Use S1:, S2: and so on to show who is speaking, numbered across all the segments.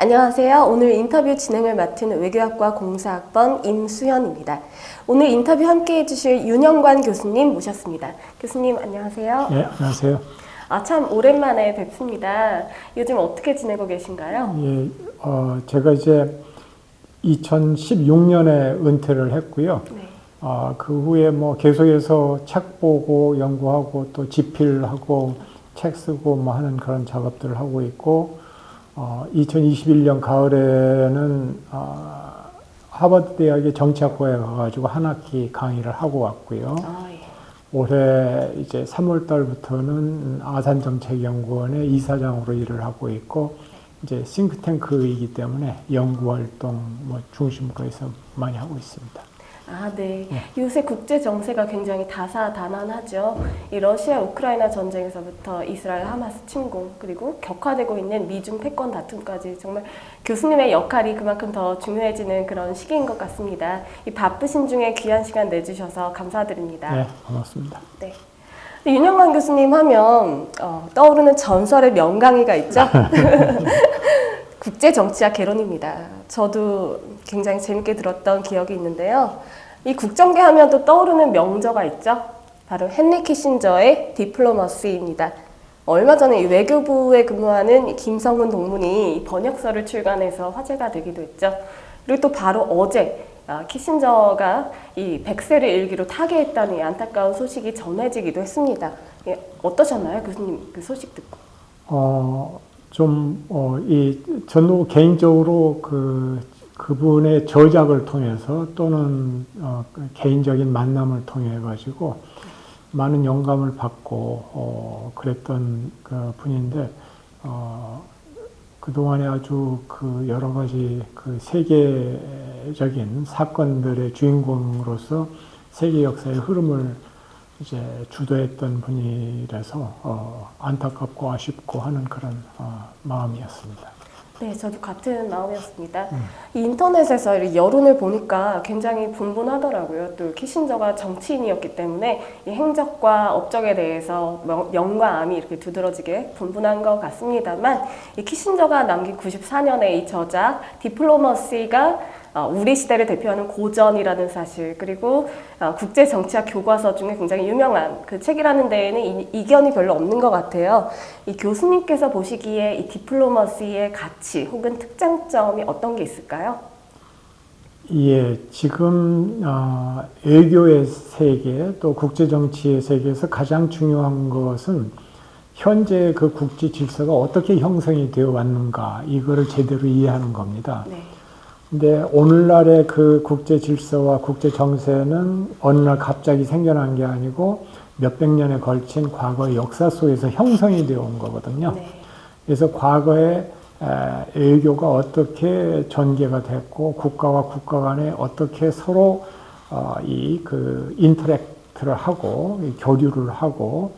S1: 안녕하세요. 오늘 인터뷰 진행을 맡은 외교학과 공사학번 임수현입니다. 오늘 인터뷰 함께 해주실 윤영관 교수님 모셨습니다. 교수님 안녕하세요.
S2: 네, 안녕하세요.
S1: 참 오랜만에 뵙습니다. 요즘 어떻게 지내고 계신가요?
S2: 예, 제가 이제 2016년에 은퇴를 했고요.
S1: 네.
S2: 그 후에 뭐 계속해서 책 보고 연구하고 또 집필하고 책 쓰고 뭐 하는 그런 작업들을 하고 있고, 2021년 가을에는 하버드 대학의 정치학부에 가가지고 한 학기 강의를 하고 왔고요.
S1: 예.
S2: 올해 이제 3월 달부터는 아산정책연구원의 이사장으로 일을 하고 있고, 이제 싱크탱크이기 때문에 연구활동 뭐 중심으로 해서 많이 하고 있습니다.
S1: 네. 요새 국제 정세가 굉장히 다사다난하죠. 이 러시아 우크라이나 전쟁에서부터 이스라엘 하마스 침공, 그리고 격화되고 있는 미중 패권 다툼까지 정말 교수님의 역할이 그만큼 더 중요해지는 그런 시기인 것 같습니다. 이 바쁘신 중에 귀한 시간 내주셔서 감사드립니다.
S2: 네, 고맙습니다.
S1: 네. 윤영관 교수님 하면 떠오르는 전설의 명강의가 있죠. 국제정치학 개론입니다. 저도 굉장히 재밌게 들었던 기억이 있는데요. 이 국정계 하면 또 떠오르는 명저가 있죠. 바로 헨리 키신저의 디플로머시입니다. 얼마 전에 이 외교부에 근무하는 김성훈 동문이 번역서를 출간해서 화제가 되기도 했죠. 그리고 또 바로 어제 키신저가 이 100세를 일기로 타계했다는 이 안타까운 소식이 전해지기도 했습니다. 어떠셨나요, 교수님 그 소식 듣고?
S2: 저도 개인적으로 그분의 저작을 통해서 또는 개인적인 만남을 통해 가지고 많은 영감을 받고 그랬던 그 분인데, 그동안에 아주 여러 가지 세계적인 사건들의 주인공으로서 세계 역사의 흐름을 이제 주도했던 분이라서 안타깝고 아쉽고 하는 그런 마음이었습니다.
S1: 네, 저도 같은 마음이었습니다. 이 인터넷에서 여론을 보니까 굉장히 분분하더라고요. 또 키신저가 정치인이었기 때문에 이 행적과 업적에 대해서 명과 암이 이렇게 두드러지게 분분한 것 같습니다만, 이 키신저가 남긴 94년의 이 저작 디플로머시가 우리 시대를 대표하는 고전이라는 사실, 그리고 국제정치학 교과서 중에 굉장히 유명한 그 책이라는 데에는 이견이 별로 없는 것 같아요. 이 교수님께서 보시기에 이 디플로머시의 가치 혹은 특장점이 어떤 게 있을까요?
S2: 예, 지금 외교의 세계 또 국제정치의 세계에서 가장 중요한 것은 현재 그 국제 질서가 어떻게 형성이 되어 왔는가, 이거를 제대로 이해하는 겁니다.
S1: 네.
S2: 근데 오늘날의 그 국제 질서와 국제 정세는 어느 날 갑자기 생겨난 게 아니고 몇백 년에 걸친 과거의 역사 속에서 형성이 되어 온 거거든요.
S1: 네.
S2: 그래서 과거에 외교가 어떻게 전개가 됐고 국가와 국가 간에 어떻게 서로 인터랙트를 하고 교류를 하고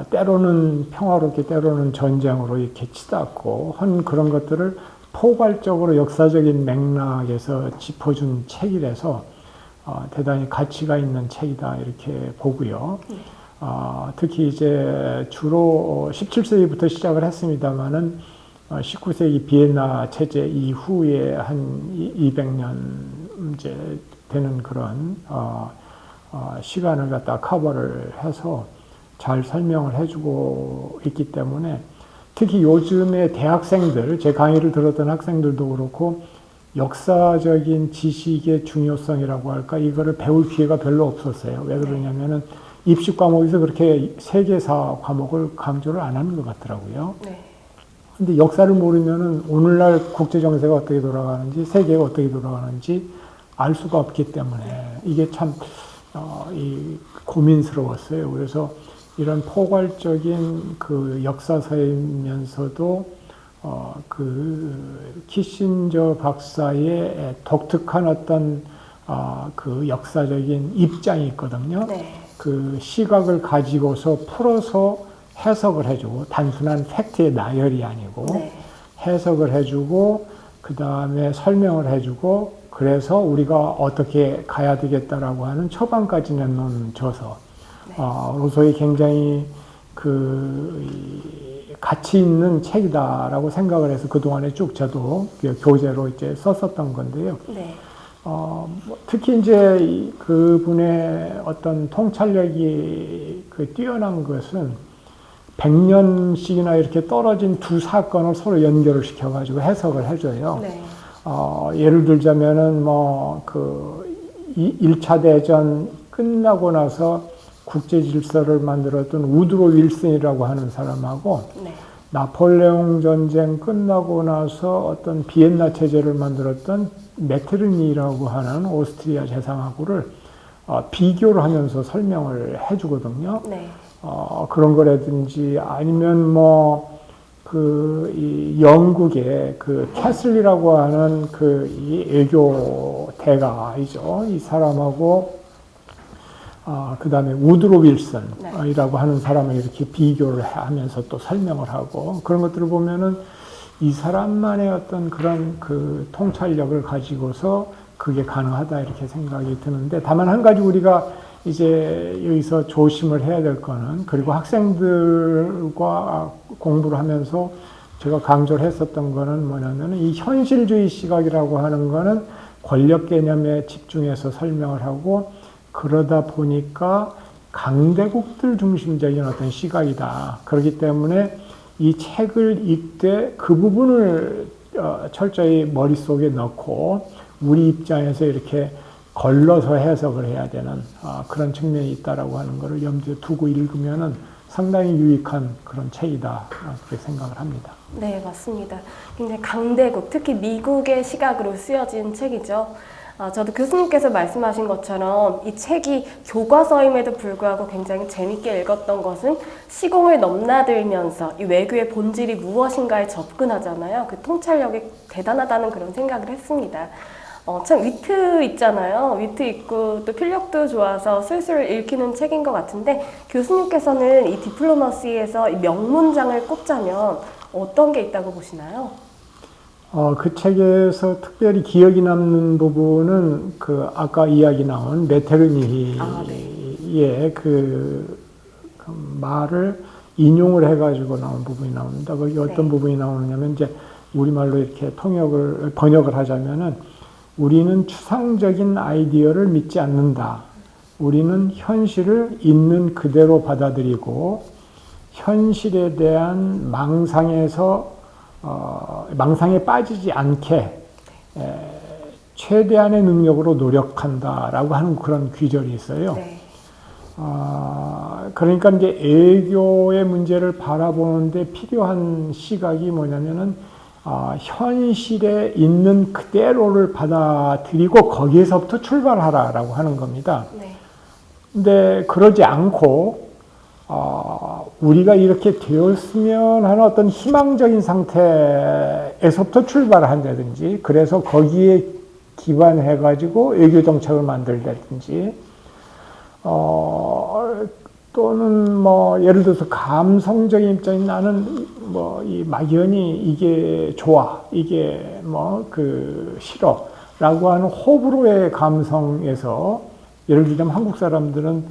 S2: 때로는 평화롭게 때로는 전쟁으로 이렇게 치닫고 한 그런 것들을 포괄적으로 역사적인 맥락에서 짚어준 책이라서 대단히 가치가 있는 책이다 이렇게 보고요. 특히 이제 주로 17세기부터 시작을 했습니다마는 19세기 비엔나 체제 이후에 한 200년 이제 되는 그런 시간을 갖다 커버를 해서 잘 설명을 해주고 있기 때문에, 특히 요즘에 대학생들, 제 강의를 들었던 학생들도 그렇고 역사적인 지식의 중요성이라고 할까, 이거를 배울 기회가 별로 없었어요. 왜 그러냐면은 입시 과목에서 그렇게 세계사 과목을 강조를 안 하는 것 같더라고요.
S1: 네. 근데
S2: 역사를 모르면은 오늘날 국제 정세가 어떻게 돌아가는지, 세계가 어떻게 돌아가는지 알 수가 없기 때문에 이게 참 고민스러웠어요. 그래서 이런 포괄적인 그 역사서이면서도 키신저 박사의 독특한 어떤 그 역사적인 입장이 있거든요.
S1: 네.
S2: 그 시각을 가지고서 풀어서 해석을 해주고, 단순한 팩트의 나열이 아니고
S1: 네.
S2: 해석을 해주고 그 다음에 설명을 해주고, 그래서 우리가 어떻게 가야 되겠다라고 하는 처방까지 내놓은 저서. 로서의 굉장히 가치 있는 책이다라고 생각을 해서 그동안에 쭉 저도 교재로 이제 썼었던 건데요.
S1: 네.
S2: 특히 이제 그분의 어떤 통찰력이 뛰어난 것은 100년씩이나 이렇게 떨어진 두 사건을 서로 연결을 시켜가지고 해석을 해줘요.
S1: 네.
S2: 예를 들자면은 1차 대전 끝나고 나서 국제 질서를 만들었던 우드로 윌슨이라고 하는 사람하고
S1: 네.
S2: 나폴레옹 전쟁 끝나고 나서 어떤 비엔나 체제를 만들었던 메테르니라고 하는 오스트리아 재상하고를 비교를 하면서 설명을 해주거든요.
S1: 네.
S2: 그런 거라든지 아니면 이 영국의 캐슬리라고 하는 이 애교 대가이죠. 이 사람하고 그 다음에 우드로 윌슨이라고 하는 사람을 이렇게 비교를 하면서 또 설명을 하고 그런 것들을 보면은 이 사람만의 어떤 그런 통찰력을 가지고서 그게 가능하다 이렇게 생각이 드는데 다만 한 가지 우리가 이제 여기서 조심을 해야 될 거는 그리고 학생들과 공부를 하면서 제가 강조를 했었던 거는 뭐냐면은 이 현실주의 시각이라고 하는 거는 권력 개념에 집중해서 설명을 하고 그러다 보니까 강대국들 중심적인 어떤 시각이다. 그렇기 때문에 이 책을 읽되 그 부분을 철저히 머릿속에 넣고 우리 입장에서 이렇게 걸러서 해석을 해야 되는 그런 측면이 있다라고 하는 것을 염두에 두고 읽으면은 상당히 유익한 그런 책이다 그렇게 생각을 합니다.
S1: 네, 맞습니다. 굉장히 강대국, 특히 미국의 시각으로 쓰여진 책이죠. 저도 교수님께서 말씀하신 것처럼 이 책이 교과서임에도 불구하고 굉장히 재밌게 읽었던 것은 시공을 넘나들면서 이 외교의 본질이 무엇인가에 접근하잖아요. 그 통찰력이 대단하다는 그런 생각을 했습니다. 참 위트 있잖아요. 위트 있고 또 필력도 좋아서 술술 읽히는 책인 것 같은데 교수님께서는 이 디플로머시에서 이 명문장을 꼽자면 어떤 게 있다고 보시나요?
S2: 그 책에서 특별히 기억이 남는 부분은 아까 이야기 나온 메테르니의 그 말을 인용을 해가지고 나온 부분이 나옵니다. 거기 어떤 부분이 나오느냐면 이제 우리말로 이렇게 번역을 하자면은 우리는 추상적인 아이디어를 믿지 않는다. 우리는 현실을 있는 그대로 받아들이고 현실에 대한 망상에 빠지지 않게 최대한의 능력으로 노력한다라고 하는 그런 귀절이 있어요.
S1: 네.
S2: 그러니까 이제 애교의 문제를 바라보는데 필요한 시각이 뭐냐면은 현실에 있는 그대로를 받아들이고 거기에서부터 출발하라라고 하는 겁니다.
S1: 네.
S2: 근데 그러지 않고 우리가 이렇게 되었으면 하는 어떤 희망적인 상태에서부터 출발을 한다든지 그래서 거기에 기반해가지고 외교 정책을 만들다든지 또는 예를 들어서 감성적인 입장이 나는 이 막연히 이게 좋아 이게 싫어 라고 하는 호불호의 감성에서 예를 들자면 한국 사람들은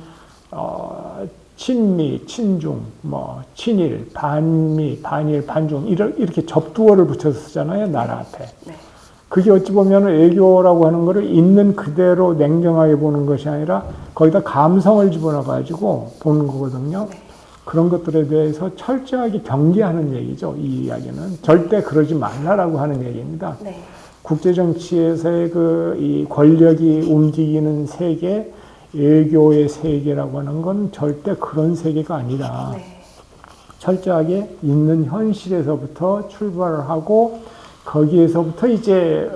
S2: 친미, 친중, 친일, 반미, 반일, 반중 이렇게 접두어를 붙여서 쓰잖아요. 나라 앞에.
S1: 네.
S2: 그게 어찌 보면 외교라고 하는 거를 있는 그대로 냉정하게 보는 것이 아니라 거기다 감성을 집어넣어가지고 보는 거거든요.
S1: 네.
S2: 그런 것들에 대해서 철저하게 경계하는 얘기죠. 이 이야기는. 절대 그러지 말라라고 하는 얘기입니다.
S1: 네.
S2: 국제정치에서의 이 권력이 움직이는 세계, 외교의 세계라고 하는 건 절대 그런 세계가 아니라
S1: 네.
S2: 철저하게 있는 현실에서부터 출발을 하고 거기에서부터 이제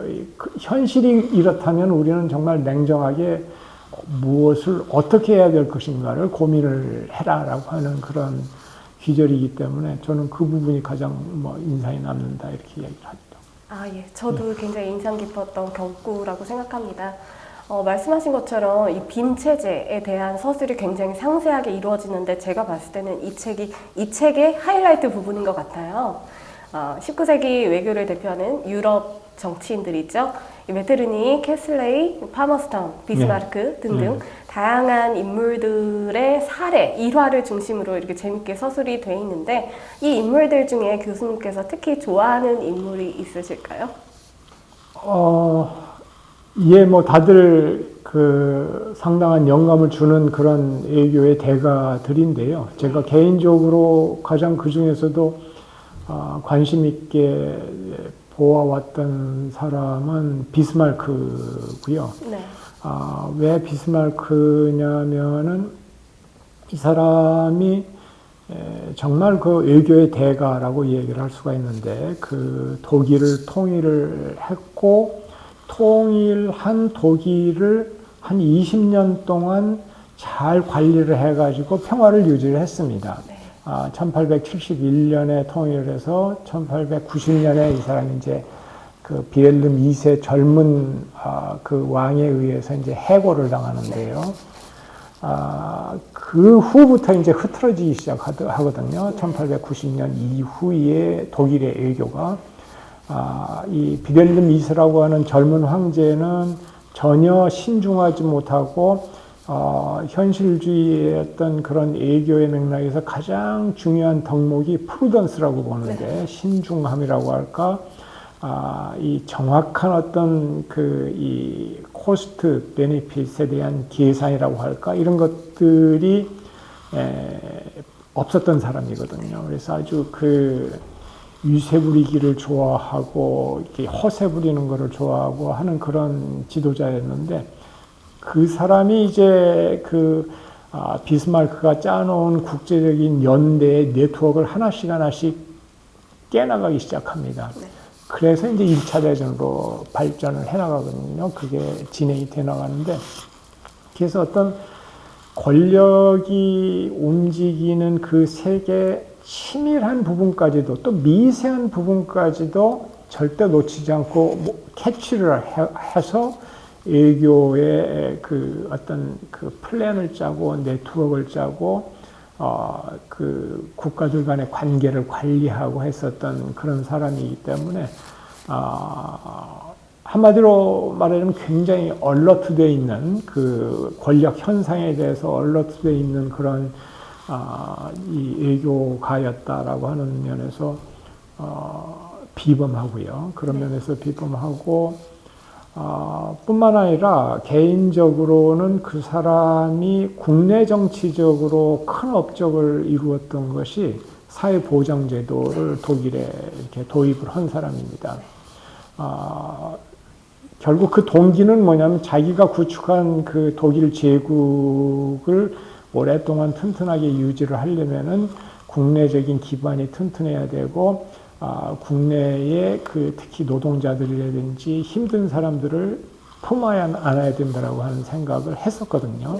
S2: 현실이 이렇다면 우리는 정말 냉정하게 무엇을 어떻게 해야 될 것인가를 고민을 해라라고 하는 그런 귀절이기 때문에 저는 그 부분이 가장 인상이 남는다 이렇게 얘기를 하죠.
S1: 예. 저도 굉장히 인상 깊었던 경구라고 생각합니다. 말씀하신 것처럼 이 빈 체제에 대한 서술이 굉장히 상세하게 이루어지는데 제가 봤을 때는 이 책의 하이라이트 부분인 것 같아요. 19세기 외교를 대표하는 유럽 정치인들이 있죠. 메테르니, 캐슬레이, 파머스턴, 비스마르크 등등 다양한 인물들의 사례, 일화를 중심으로 이렇게 재밌게 서술이 돼 있는데 이 인물들 중에 교수님께서 특히 좋아하는 인물이 있으실까요?
S2: 예, 뭐 다들 그 상당한 영감을 주는 그런 애교의 대가들인데요. 제가 개인적으로 가장 그 중에서도 관심 있게 보아왔던 사람은 비스마르크고요.
S1: 네.
S2: 왜 비스마르크냐면은 이 사람이 정말 그 외교의 대가라고 얘기를 할 수가 있는데 그 독일을 통일을 했고 통일한 독일을 한 20년 동안 잘 관리를 해가지고 평화를 유지를 했습니다.
S1: 네.
S2: 1871년에 통일을 해서 1890년에 이 사람이 이제 그 비엘름 2세 젊은 그 왕에 의해서 이제 해고를 당하는데요. 그 후부터 이제 흐트러지기 시작하거든요. 1890년 이후에 독일의 외교가 이 비엘름 2세라고 하는 젊은 황제는 전혀 신중하지 못하고 현실주의의 어떤 그런 외교의 맥락에서 가장 중요한 덕목이 프루던스라고 보는데 신중함이라고 할까 이 정확한 어떤 그 이 코스트 베네핏에 대한 계산이라고 할까 이런 것들이 없었던 사람이거든요. 그래서 아주 그 유세 부리기를 좋아하고 이렇게 허세 부리는 것을 좋아하고 하는 그런 지도자였는데 그 사람이 이제 그 비스마르크가 짜놓은 국제적인 연대의 네트워크를 하나씩 깨나가기 시작합니다. 네. 그래서 이제 1차 대전으로 발전을 해나가거든요. 그게 진행이 돼 나가는데 그래서 어떤 권력이 움직이는 그 세계 치밀한 부분까지도 또 미세한 부분까지도 절대 놓치지 않고 캐치를 해서 외교의 그 어떤 그 플랜을 짜고 네트워크를 짜고 그 국가들 간의 관계를 관리하고 했었던 그런 사람이기 때문에 한마디로 말하자면 굉장히 얼러트되어 있는 그 권력 현상에 대해서 얼러트되어 있는 그런 이 외교가였다라고 하는 면에서 비범하고요. 그런 면에서 비범하고 뿐만 아니라 개인적으로는 그 사람이 국내 정치적으로 큰 업적을 이루었던 것이 사회보장제도를 독일에 이렇게 도입을 한 사람입니다. 결국 그 동기는 뭐냐면 자기가 구축한 그 독일 제국을 오랫동안 튼튼하게 유지를 하려면은 국내적인 기반이 튼튼해야 되고 국내에 그 특히 노동자들이라든지 힘든 사람들을 품어야 안아야 된다라고 하는 생각을 했었거든요.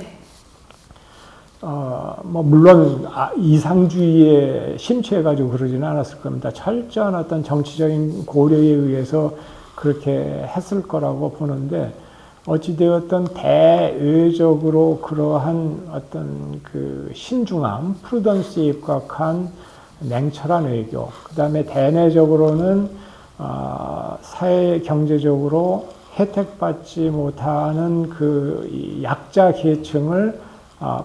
S2: 뭐 물론 이상주의에 심취해가지고 그러지는 않았을 겁니다. 철저한 어떤 정치적인 고려에 의해서 그렇게 했을 거라고 보는데 어찌되었든 대외적으로 그러한 어떤 그 신중함, 프루던스에 입각한 냉철한 외교, 그 다음에 대내적으로는 사회 경제적으로 혜택받지 못하는 그 약자 계층을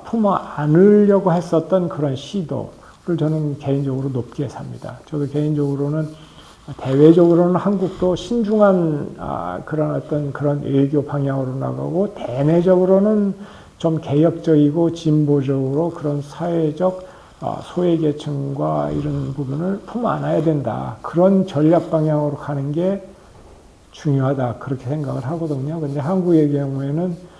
S2: 품어 안으려고 했었던 그런 시도를 저는 개인적으로 높게 삽니다. 저도 개인적으로는 대외적으로는 한국도 신중한 그런 어떤 그런 외교 방향으로 나가고 대내적으로는 좀 개혁적이고 진보적으로 그런 사회적 소외계층과 이런 부분을 품어 안아야 된다. 그런 전략 방향으로 가는 게 중요하다. 그렇게 생각을 하거든요. 근데 한국의 경우에는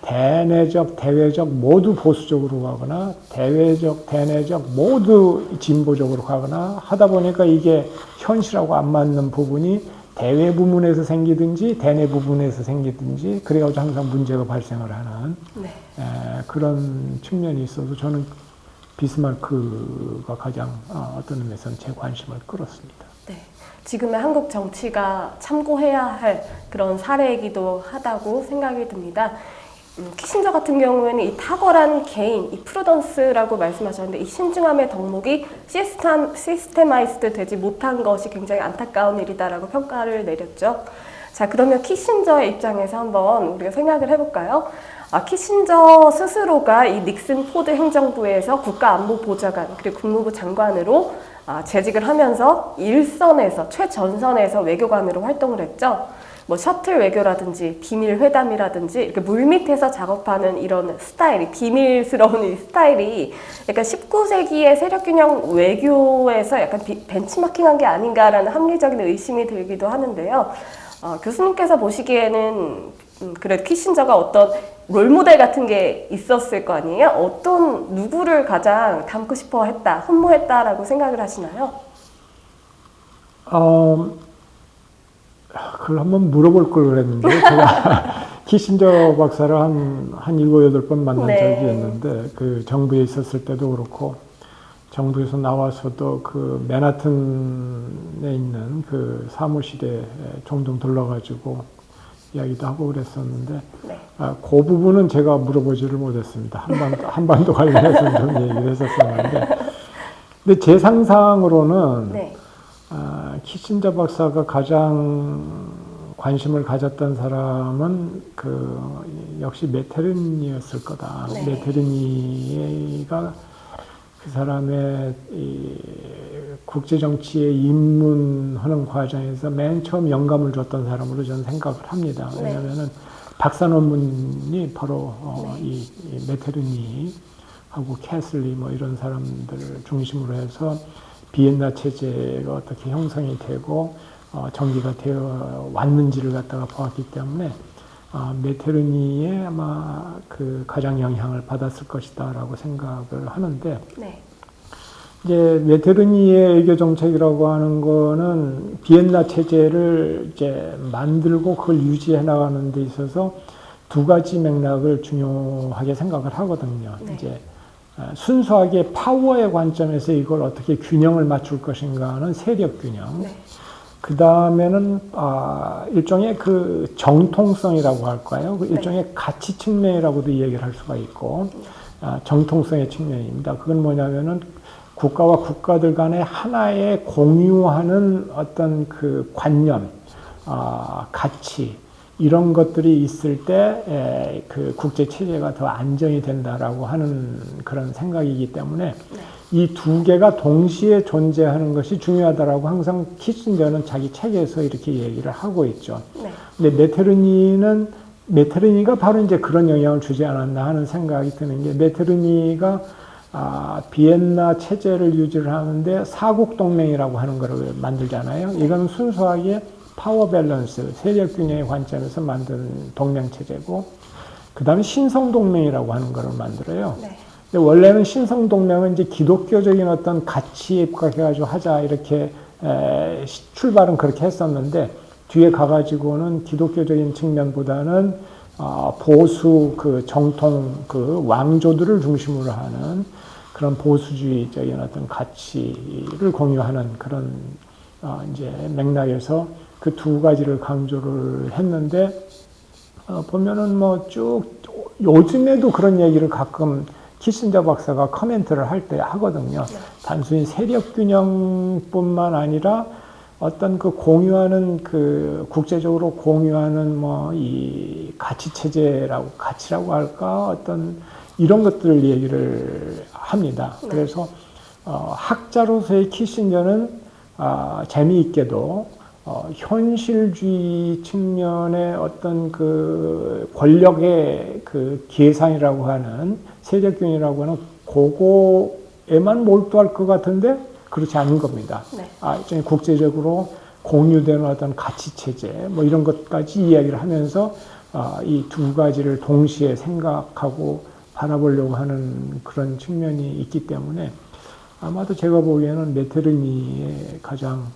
S2: 대내적, 대외적 모두 보수적으로 가거나 대외적, 대내적 모두 진보적으로 가거나 하다 보니까 이게 현실하고 안 맞는 부분이 대외 부분에서 생기든지 대내 부분에서 생기든지 그래가지고 항상 문제가 발생을 하는 그런 측면이 있어서 저는 비스마르크가 가장 어떤 의미에서는 제 관심을 끌었습니다.
S1: 네. 지금의 한국 정치가 참고해야 할 그런 사례이기도 하다고 생각이 듭니다. 키신저 같은 경우에는 이 탁월한 개인, 이 프루던스라고 말씀하셨는데 이 신중함의 덕목이 시스테마이즈드 되지 못한 것이 굉장히 안타까운 일이다라고 평가를 내렸죠. 자, 그러면 키신저의 입장에서 한번 우리가 생각을 해볼까요? 키신저 스스로가 이 닉슨 포드 행정부에서 국가안보보좌관 그리고 국무부 장관으로 재직을 하면서 일선에서 최전선에서 외교관으로 활동을 했죠. 뭐 셔틀 외교라든지 비밀 회담이라든지 이렇게 물밑에서 작업하는 이런 스타일이 비밀스러운 이 스타일이 약간 19세기의 세력균형 외교에서 약간 벤치마킹한 게 아닌가라는 합리적인 의심이 들기도 하는데요. 교수님께서 보시기에는 그래도 키신저가 어떤 롤모델 같은 게 있었을 거 아니에요? 어떤 누구를 가장 닮고 싶어 했다, 흠모했다라고 생각을 하시나요?
S2: 그걸 한번 물어볼 걸 그랬는데 제가 키신저 박사를 한 7, 8번 만난
S1: 네.
S2: 적이 있는데 그 정부에 있었을 때도 그렇고 정부에서 나와서도 그 맨하튼에 있는 그 사무실에 종종 들러가지고 이야기도 하고 그랬었는데
S1: 네.
S2: 그 부분은 제가 물어보지를 못했습니다. 한반도 관련해서 좀 얘기를 했었었는데 근데 제 상상으로는
S1: 네.
S2: 키신저 박사가 가장 관심을 가졌던 사람은 역시 메테르니였을 거다.
S1: 네.
S2: 메테르니가 그 사람의 이 국제 정치에 입문하는 과정에서 맨 처음 영감을 줬던 사람으로 저는 생각을 합니다. 왜냐하면은 박사 논문이 바로 이 메테르니하고 캐슬리 뭐 이런 사람들을 중심으로 해서 비엔나 체제가 어떻게 형성이 되고 전개가 되어 왔는지를 갖다가 보았기 때문에 메테르니에 아마 그 가장 영향을 받았을 것이다라고 생각을 하는데
S1: 네.
S2: 이제 메테르니의 외교 정책이라고 하는 거는 비엔나 체제를 이제 만들고 그걸 유지해 나가는 데 있어서 두 가지 맥락을 중요하게 생각을 하거든요.
S1: 네.
S2: 이제 순수하게 파워의 관점에서 이걸 어떻게 균형을 맞출 것인가는 세력 균형.
S1: 네.
S2: 그 다음에는 일종의 그 정통성이라고 할까요? 그 일종의 가치 측면이라고도 이야기를 할 수가 있고 정통성의 측면입니다. 그건 뭐냐면은 국가와 국가들 간에 하나의 공유하는 어떤 그 관념, 가치 이런 것들이 있을 때 그 국제 체제가 더 안정이 된다라고 하는 그런 생각이기 때문에 이 두 개가 동시에 존재하는 것이 중요하다라고 항상 키신저는 자기 책에서 이렇게 얘기를 하고 있죠.
S1: 네.
S2: 근데 메테르니가 바로 이제 그런 영향을 주지 않았나 하는 생각이 드는 게 메테르니가 비엔나 체제를 유지를 하는데 사국 동맹이라고 하는 것을 만들잖아요. 이건 순수하게 파워 밸런스, 세력 균형의 관점에서 만든 동맹 체제고, 그 다음에 신성 동맹이라고 하는 것을 만들어요.
S1: 네.
S2: 근데 원래는 신성 동맹은 이제 기독교적인 어떤 가치에 입각해가지고 하자 이렇게 출발은 그렇게 했었는데 뒤에 가가지고는 기독교적인 측면보다는 보수 그 정통 그 왕조들을 중심으로 하는 그런 보수주의적인 어떤 가치를 공유하는 그런 이제 맥락에서 그 두 가지를 강조를 했는데 보면은 뭐 쭉 요즘에도 그런 얘기를 가끔 키신저 박사가 커멘트를 할 때 하거든요. 단순히 세력 균형뿐만 아니라 어떤 그 공유하는 그 국제적으로 공유하는 뭐 이 가치라고 할까 어떤 이런 것들을 얘기를 합니다. 그래서 학자로서의 키신저는 재미있게도 현실주의 측면의 어떤 그 권력의 그 계산이라고 하는 세력균이라고 하는 그거에만 몰두할 것 같은데 그렇지 않은 겁니다. 네. 국제적으로 공유되는 어떤 가치 체제 뭐 이런 것까지 이야기를 하면서 이 두 가지를 동시에 생각하고 바라보려고 하는 그런 측면이 있기 때문에 아마도 제가 보기에는 메테르니에 가장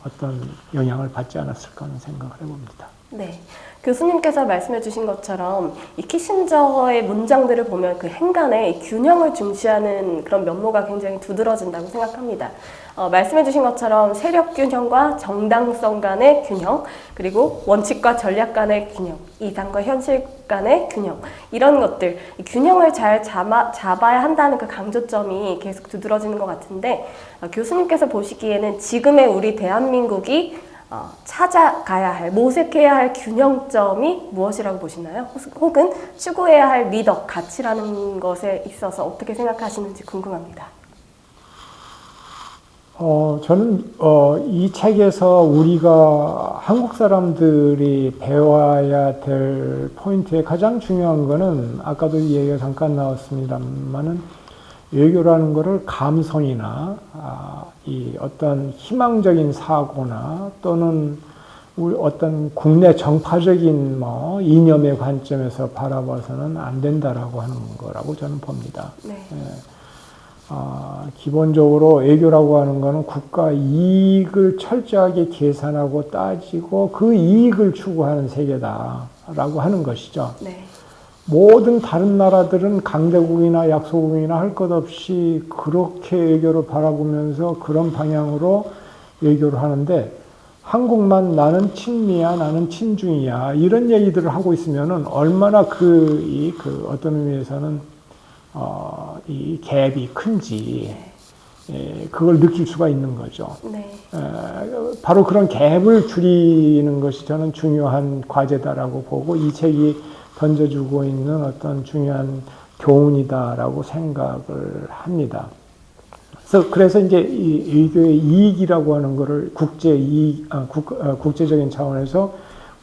S2: 어떤 영향을 받지 않았을까 하는 생각을 해봅니다.
S1: 네. 교수님께서 말씀해 주신 것처럼 이 키신저의 문장들을 보면 그 행간의 균형을 중시하는 그런 면모가 굉장히 두드러진다고 생각합니다. 말씀해 주신 것처럼 세력 균형과 정당성 간의 균형, 그리고 원칙과 전략 간의 균형, 이상과 현실 간의 균형, 이런 것들, 이 균형을 잘 잡아야 한다는 그 강조점이 계속 두드러지는 것 같은데 교수님께서 보시기에는 지금의 우리 대한민국이 찾아가야 할, 모색해야 할 균형점이 무엇이라고 보시나요? 혹은 추구해야 할 미덕, 가치라는 것에 있어서 어떻게 생각하시는지 궁금합니다.
S2: 저는 이 책에서 우리가 한국 사람들이 배워야 될 포인트의 가장 중요한 거는 아까도 이 얘기가 잠깐 나왔습니다만은 외교라는 거를 감성이나 이 어떤 희망적인 사고나 또는 우리 어떤 국내 정파적인 뭐 이념의 관점에서 바라봐서는 안 된다라고 하는 거라고 저는 봅니다.
S1: 네.
S2: 기본적으로 외교라고 하는 거는 국가 이익을 철저하게 계산하고 따지고 그 이익을 추구하는 세계다라고 하는 것이죠.
S1: 네.
S2: 모든 다른 나라들은 강대국이나 약소국이나 할 것 없이 그렇게 외교를 바라보면서 그런 방향으로 외교를 하는데 한국만 나는 친미야, 나는 친중이야 이런 얘기들을 하고 있으면은 얼마나 그 어떤 의미에서는 이 갭이 큰지 그걸 느낄 수가 있는 거죠.
S1: 네.
S2: 바로 그런 갭을 줄이는 것이 저는 중요한 과제다라고 보고 이 책이 던져주고 있는 어떤 중요한 교훈이다라고 생각을 합니다. 그래서 이제 이 외교의 이익이라고 하는 것을 국제적인 차원에서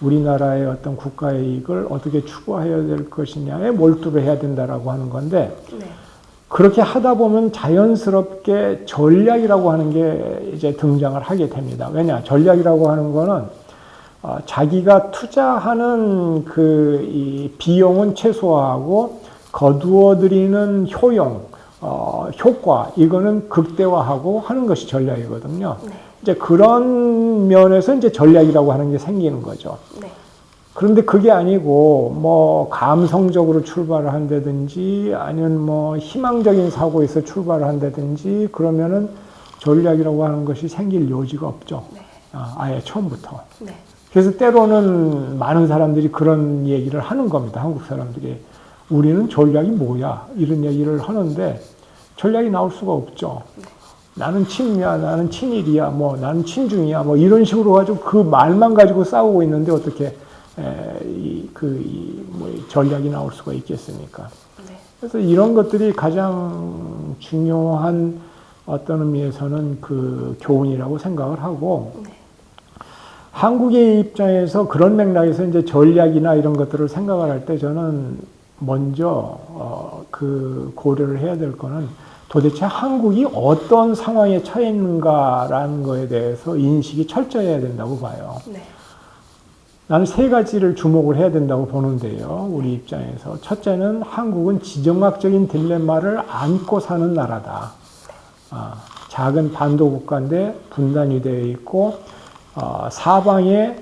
S2: 우리나라의 어떤 국가의 이익을 어떻게 추구해야 될 것이냐에 몰두를 해야 된다라고 하는 건데,
S1: 네.
S2: 그렇게 하다 보면 자연스럽게 전략이라고 하는 게 이제 등장을 하게 됩니다. 왜냐? 전략이라고 하는 거는 자기가 투자하는 이 비용은 최소화하고 거두어들이는 효과, 이거는 극대화하고 하는 것이 전략이거든요.
S1: 네.
S2: 이제 그런 면에서 이제 전략이라고 하는 게 생기는 거죠.
S1: 네.
S2: 그런데 그게 아니고 뭐 감성적으로 출발을 한다든지 아니면 뭐 희망적인 사고에서 출발을 한다든지 그러면은 전략이라고 하는 것이 생길 여지가 없죠.
S1: 네.
S2: 아예 처음부터.
S1: 네.
S2: 그래서 때로는 많은 사람들이 그런 얘기를 하는 겁니다. 한국 사람들이. 우리는 전략이 뭐야? 이런 얘기를 하는데 전략이 나올 수가 없죠. 나는 친미야, 나는 친일이야, 뭐 나는 친중이야, 뭐 이런 식으로 가지고 그 말만 가지고 싸우고 있는데 어떻게 전략이 나올 수가 있겠습니까?
S1: 네.
S2: 그래서 이런 것들이 가장 중요한 어떤 의미에서는 그 교훈이라고 생각을 하고,
S1: 네.
S2: 한국의 입장에서 그런 맥락에서 이제 전략이나 이런 것들을 생각을 할 때 저는 먼저 그 고려를 해야 될 거는 도대체 한국이 어떤 상황에 처해 있는가라는 거에 대해서 인식이 철저해야 된다고 봐요.
S1: 네.
S2: 나는 세 가지를 주목을 해야 된다고 보는데요. 우리 입장에서. 첫째는 한국은 지정학적인 딜레마를 안고 사는 나라다. 작은 반도 국가인데 분단이 되어 있고 사방에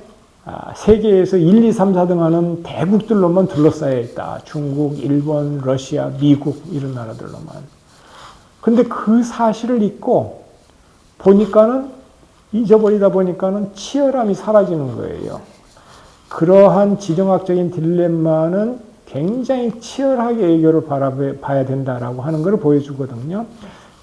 S2: 세계에서 1, 2, 3, 4등 하는 대국들로만 둘러싸여 있다. 중국, 일본, 러시아, 미국 이런 나라들로만. 근데 그 사실을 잊고 보니까는 잊어버리다 보니까는 치열함이 사라지는 거예요. 그러한 지정학적인 딜레마는 굉장히 치열하게 외교를 바라봐야 된다라고 하는 걸 보여주거든요.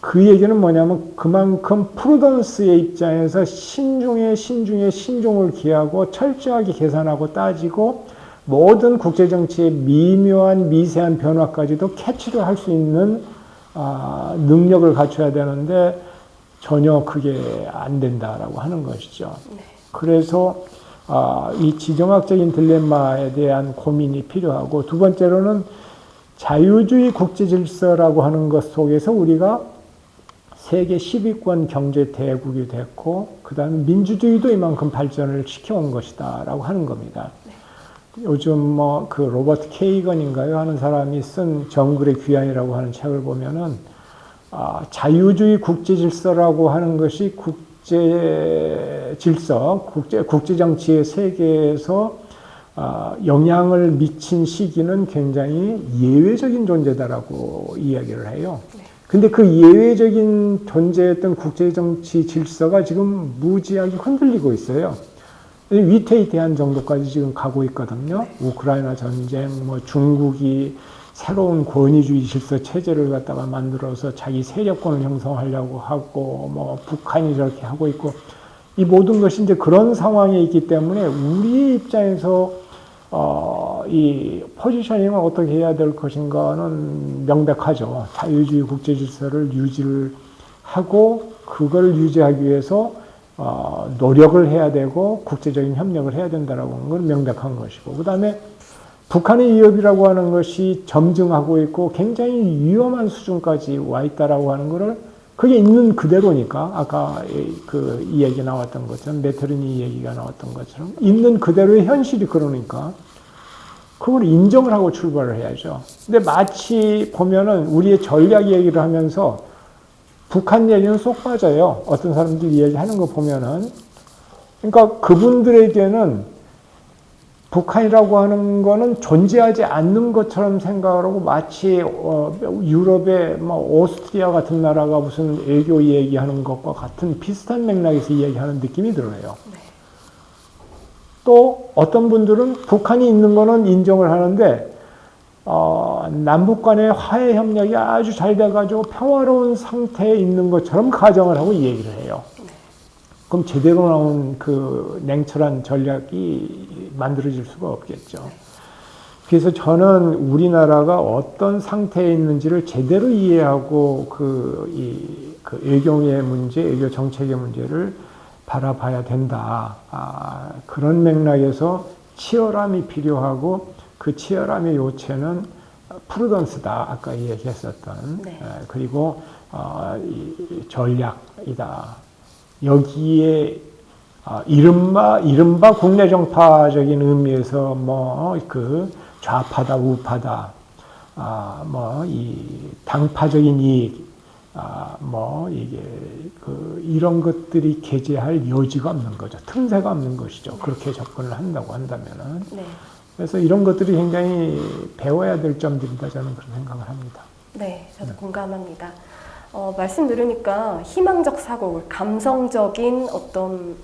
S2: 그 얘기는 뭐냐면 그만큼 프루던스의 입장에서 신중에 신중을 기하고 철저하게 계산하고 따지고 모든 국제정치의 미묘한 미세한 변화까지도 캐치를 할 수 있는 능력을 갖춰야 되는데 전혀 그게 안 된다라고 하는 것이죠. 그래서 이 지정학적인 딜레마에 대한 고민이 필요하고, 두 번째로는 자유주의 국제 질서라고 하는 것 속에서 우리가 세계 10위권 경제 대국이 됐고, 그 다음에 민주주의도 이만큼 발전을 시켜온 것이다 라고 하는 겁니다. 요즘 뭐 그 로버트 케이건인가요? 하는 사람이 쓴 정글의 귀환이라고 하는 책을 보면은, 자유주의 국제 질서라고 하는 것이 국제 질서, 국제 정치의 세계에서 영향을 미친 시기는 굉장히 예외적인 존재다라고 이야기를 해요. 근데 그 예외적인 존재였던 국제정치 질서가 지금 무지하게 흔들리고 있어요. 위태위태한 정도까지 지금 가고 있거든요. 우크라이나 전쟁, 뭐 중국이 새로운 권위주의 질서 체제를 갖다가 만들어서 자기 세력권을 형성하려고 하고, 뭐 북한이 저렇게 하고 있고, 이 모든 것이 이제 그런 상황에 있기 때문에 우리 입장에서 이 포지셔닝을 어떻게 해야 될 것인가는 명백하죠. 자유주의 국제 질서를 유지를 하고 그걸 유지하기 위해서 노력을 해야 되고 국제적인 협력을 해야 된다라고 하는 건 명백한 것이고, 그 다음에 북한의 위협이라고 하는 것이 점증하고 있고 굉장히 위험한 수준까지 와 있다라고 하는 것을 그게 있는 그대로니까, 아까 이 얘기 나왔던 것처럼, 메테르니 얘기가 나왔던 것처럼 있는 그대로의 현실이 그러니까 그걸 인정을 하고 출발을 해야죠. 근데 마치 보면은 우리의 전략 얘기를 하면서 북한 얘기는 쏙 빠져요. 어떤 사람들이 얘기하는 거 보면은. 그러니까 그분들에게는 북한이라고 하는 거는 존재하지 않는 것처럼 생각을 하고, 마치 유럽의 오스트리아 같은 나라가 무슨 애교 얘기하는 것과 같은 비슷한 맥락에서 이야기하는 느낌이 들어요. 네. 또 어떤 분들은 북한이 있는 거는 인정을 하는데 남북 간의 화해 협력이 아주 잘 돼가지고 평화로운 상태에 있는 것처럼 가정을 하고 이 얘기를 해요. 그럼 제대로 나온 그 냉철한 전략이 만들어질 수가 없겠죠. 그래서 저는 우리나라가 어떤 상태에 있는지를 제대로 이해하고 그 외교의 문제, 외교 정책의 문제를 바라봐야 된다. 그런 맥락에서 치열함이 필요하고, 그 치열함의 요체는 프루던스다. 아까 얘기했었던. 네. 그리고 이 전략이다. 여기에 이른바 국내 정파적인 의미에서 좌파다 우파다, 이 당파적인 이익, 이게 이런 것들이 개재할 여지가 없는 거죠. 틈새가 없는 것이죠. 그렇게 접근을 한다고 한다면은. 네. 그래서 이런 것들이 굉장히 배워야 될 점들이다, 저는 그런 생각을 합니다.
S1: 네, 저도 공감합니다. 말씀 들으니까 희망적 사고, 감성적인 어떤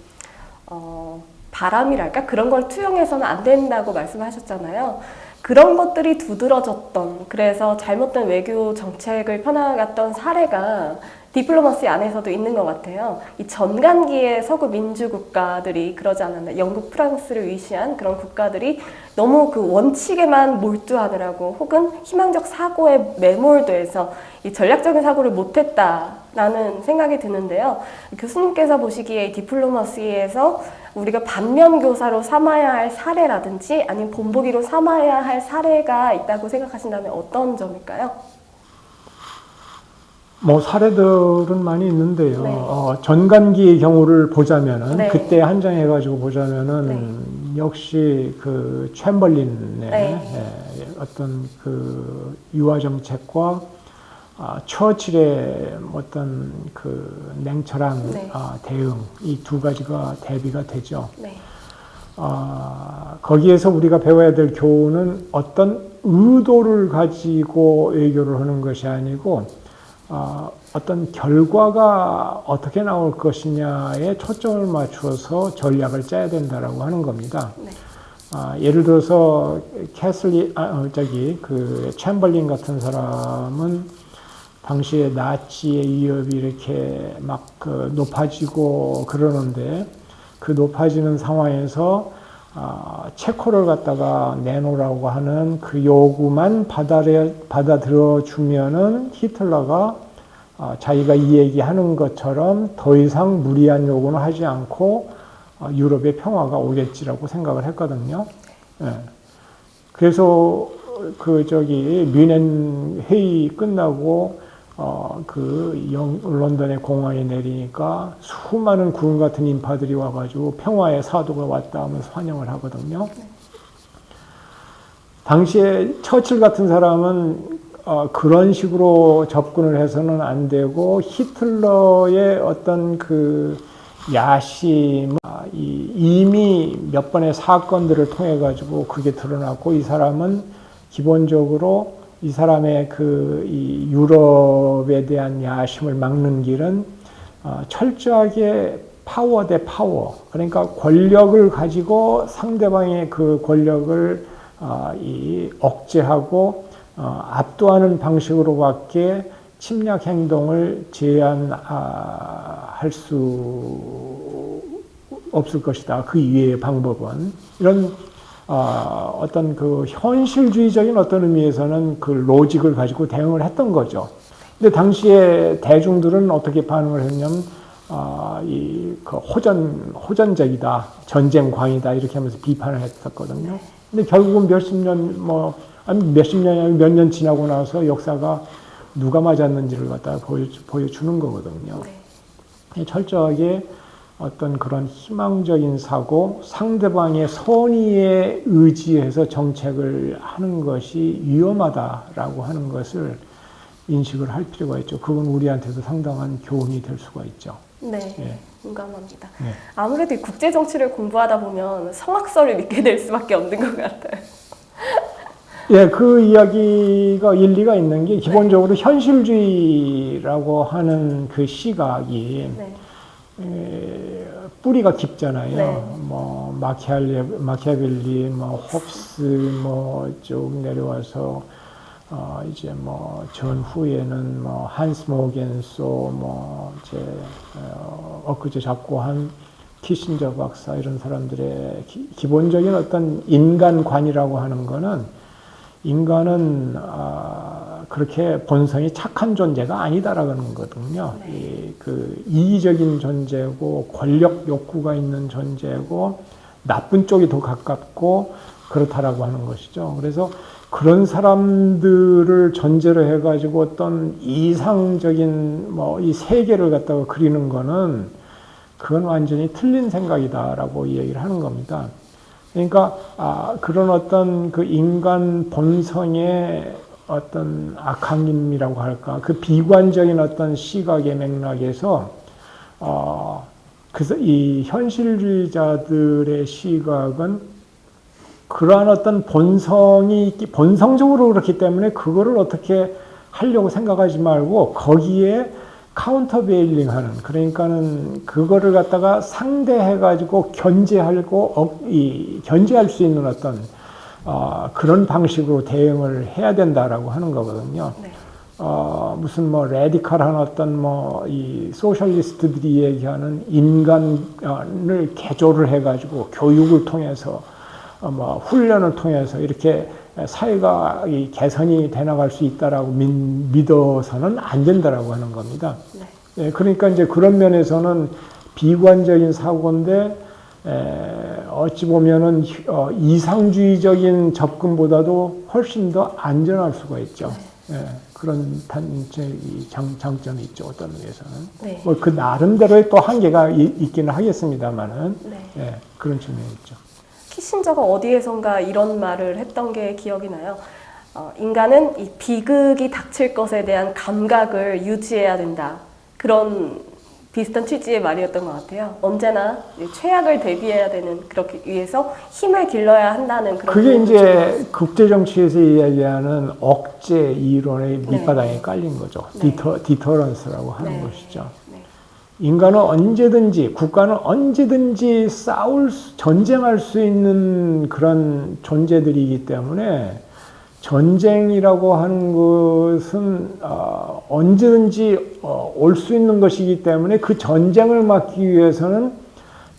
S1: 바람이랄까? 그런 걸 투영해서는 안 된다고 말씀하셨잖아요. 그런 것들이 두드러졌던, 그래서 잘못된 외교 정책을 펴나갔던 사례가 디플로마시 안에서도 있는 것 같아요. 이 전간기의 서구 민주 국가들이 그러지 않았나. 영국, 프랑스를 위시한 그런 국가들이 너무 그 원칙에만 몰두하느라고, 혹은 희망적 사고에 매몰돼서 이 전략적인 사고를 못했다라는 생각이 드는데요. 교수님께서 보시기에 이 디플로마시에서 우리가 반면교사로 삼아야 할 사례라든지 아니면 본보기로 삼아야 할 사례가 있다고 생각하신다면 어떤 점일까요?
S2: 사례들은 많이 있는데요.
S1: 네.
S2: 전간기의 경우를 보자면은,
S1: 네.
S2: 그때 한정해가지고 보자면은, 네. 역시 그 챔벌린의 네. 어떤 그 유화 정책과 처칠의 어떤 그 냉철한 네. 대응, 이 두 가지가 대비가 되죠. 네. 거기에서 우리가 배워야 될 교훈은 어떤 의도를 가지고 외교를 하는 것이 아니고, 어떤 결과가 어떻게 나올 것이냐에 초점을 맞추어서 전략을 짜야 된다라고 하는 겁니다. 네. 예를 들어서 그 챔벌린 같은 사람은 당시에 나치의 위협이 이렇게 막 높아지고 그러는데, 그 높아지는 상황에서 체코를 갖다가 내놓으라고 하는 그 요구만 받아들여 주면은 히틀러가 자기가 이 얘기하는 것처럼 더 이상 무리한 요구는 하지 않고 유럽의 평화가 오겠지라고 생각을 했거든요. 예. 그래서 뮌헨 회의 끝나고 런던의 공항에 내리니까 수많은 구름 같은 인파들이 와가지고 평화의 사도가 왔다 하면서 환영을 하거든요. 당시에 처칠 같은 사람은 그런 식으로 접근을 해서는 안 되고, 히틀러의 어떤 그 야심, 이미 몇 번의 사건들을 통해 가지고 그게 드러났고, 이 사람은 기본적으로 이 사람의 이 유럽에 대한 야심을 막는 길은 철저하게 파워 대 파워, 그러니까 권력을 가지고 상대방의 그 권력을 억제하고 압도하는 방식으로밖에 침략 행동을 제한할 수 없을 것이다. 그 이외의 방법은 이런 어떤 그 현실주의적인 어떤 의미에서는 그 로직을 가지고 대응을 했던 거죠. 근데 당시에 대중들은 어떻게 반응을 했냐면 그 호전적이다, 전쟁광이다 이렇게 하면서 비판을 했었거든요. 근데 결국은 몇십 년이 아니라 몇 년 지나고 나서 역사가 누가 맞았는지를 갖다가 보여주는 거거든요. 철저하게 어떤 그런 희망적인 사고, 상대방의 선의에 의지해서 정책을 하는 것이 위험하다라고 하는 것을 인식을 할 필요가 있죠. 그건 우리한테도 상당한 교훈이 될 수가 있죠.
S1: 네,
S2: 예.
S1: 공감합니다.
S2: 예.
S1: 아무래도 이 국제 정치를 공부하다 보면 성악설을 믿게 될 수밖에 없는 것 같아요.
S2: 예, 그 이야기가 일리가 있는 게 기본적으로 현실주의라고 하는 그 시각이 뿌리가 깊잖아요.
S1: 네.
S2: 뭐 마키아벨리, 뭐 홉스, 뭐 쭉 내려와서 이제 뭐 전후에는 뭐 한스 모겐소, 뭐 이제 엊그제 작고한 키신저 박사 이런 사람들의 기본적인 어떤 인간관이라고 하는 거는 인간은 그렇게 본성이 착한 존재가 아니다라는 거거든요. 그 이기적인 존재고 권력 욕구가 있는 존재고 나쁜 쪽이 더 가깝고 그렇다라고 하는 것이죠. 그래서 그런 사람들을 전제로 해가지고 어떤 이상적인 뭐 이 세계를 갖다가 그리는 거는 그건 완전히 틀린 생각이다라고 이야기를 하는 겁니다. 그러니까 그런 어떤 그 인간 본성의 어떤 악함이라고 할까, 그 비관적인 어떤 시각의 맥락에서 그래서 이 현실주의자들의 시각은 그러한 어떤 본성적으로 그렇기 때문에 그거를 어떻게 하려고 생각하지 말고 거기에 카운터베일링 하는, 그러니까는 그거를 갖다가 상대해가지고 견제할 수 있는 어떤, 그런 방식으로 대응을 해야 된다라고 하는 거거든요.
S1: 네.
S2: 무슨 뭐 레디컬한 어떤 이 소셜리스트들이 얘기하는 인간을 개조를 해가지고 교육을 통해서 훈련을 통해서 이렇게 사회가 개선이 돼 나갈 수 있다라고 믿어서는 안 된다라고 하는 겁니다. 네. 그러니까 이제 그런 면에서는 비관적인 사고인데 어찌 보면은 이상주의적인 접근보다도 훨씬 더 안전할 수가 있죠. 네. 그런 장점이 있죠. 어떤 의미에서는.
S1: 네.
S2: 뭐 그 나름대로의 또 한계가 있기는 하겠습니다만은 그런 측면이 있죠.
S1: 키신저가 어디에선가 이런 말을 했던 게 기억이 나요. 인간은 이 비극이 닥칠 것에 대한 감각을 유지해야 된다. 그런 비슷한 취지의 말이었던 것 같아요. 언제나 최악을 대비해야 되는, 그렇게 위해서 힘을 길러야 한다는 그런.
S2: 그게 이제 국제정치에서 이야기하는 억제 이론의 밑바닥에 깔린 거죠. 디터런스라고 하는 것이죠. 인간은 언제든지, 국가는 언제든지 전쟁할 수 있는 그런 존재들이기 때문에 전쟁이라고 하는 것은 언제든지 올 수 있는 것이기 때문에 그 전쟁을 막기 위해서는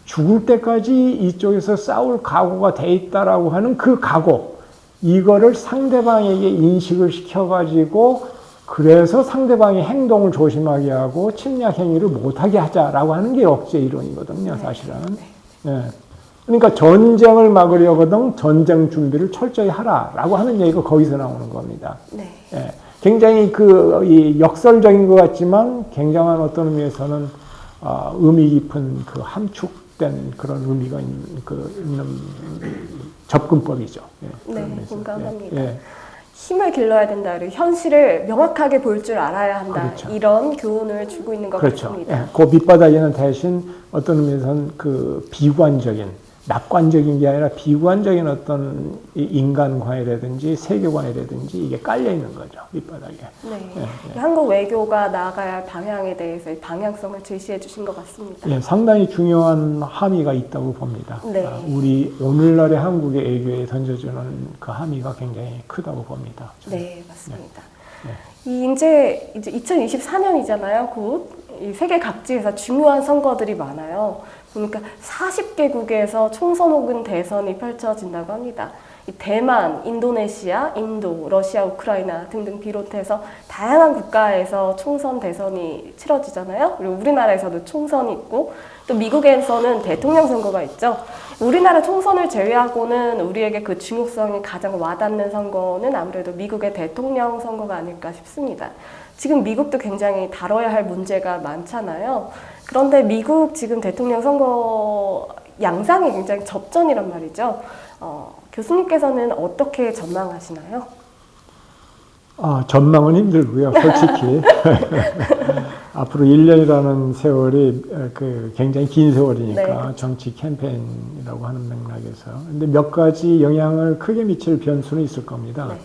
S2: 죽을 때까지 이쪽에서 싸울 각오가 돼 있다라고 하는 그 각오, 이거를 상대방에게 인식을 시켜가지고 그래서 상대방의 행동을 조심하게 하고 침략 행위를 못하게 하자라고 하는 게 억제 이론이거든요, 사실은. 네. 그러니까 전쟁을 막으려거든 전쟁 준비를 철저히 하라라고 하는 얘기가 거기서 나오는 겁니다. 네. 네. 굉장히 이 역설적인 것 같지만 굉장한 어떤 의미에서는 의미 깊은 그 함축된 그런 의미가 있는 접근법이죠.
S1: 네, 공감합니다. 힘을 길러야 된다. 그리고 현실을 명확하게 볼 줄 알아야 한다. 그렇죠. 이런 교훈을 주고 있는 것 같습니다.
S2: 그 밑바닥에는 대신 어떤 의미에서는 그 비관적인, 낙관적인 게 아니라 비관적인 어떤 인간관이라든지 세계관이라든지 이게 깔려 있는 거죠, 밑바닥에.
S1: 한국 외교가 나아가야 할 방향에 대해서 방향성을 제시해 주신 것 같습니다.
S2: 상당히 중요한 함의가 있다고 봅니다. 우리 오늘날의 한국의 외교에 던져주는 그 함의가 굉장히 크다고 봅니다.
S1: 네, 맞습니다. 이제 2024년이잖아요, 곧. 이 세계 각지에서 중요한 선거들이 많아요. 보니까 40개국에서 총선 혹은 대선이 펼쳐진다고 합니다. 이 대만, 인도네시아, 인도, 러시아, 우크라이나 등등 비롯해서 다양한 국가에서 총선, 대선이 치러지잖아요. 그리고 우리나라에서도 총선이 있고 또 미국에서는 대통령 선거가 있죠. 우리나라 총선을 제외하고는 우리에게 그 중요성이 가장 와닿는 선거는 아무래도 미국의 대통령 선거가 아닐까 싶습니다. 지금 미국도 굉장히 다뤄야 할 문제가 많잖아요. 그런데 미국 지금 대통령 선거 양상이 굉장히 접전이란 말이죠. 교수님께서는 어떻게 전망하시나요?
S2: 전망은 힘들고요, 솔직히. 앞으로 1년이라는 세월이 굉장히 긴 세월이니까
S1: 네.
S2: 정치 캠페인이라고 하는 맥락에서. 근데 몇 가지 영향을 크게 미칠 변수는 있을 겁니다.
S1: 네.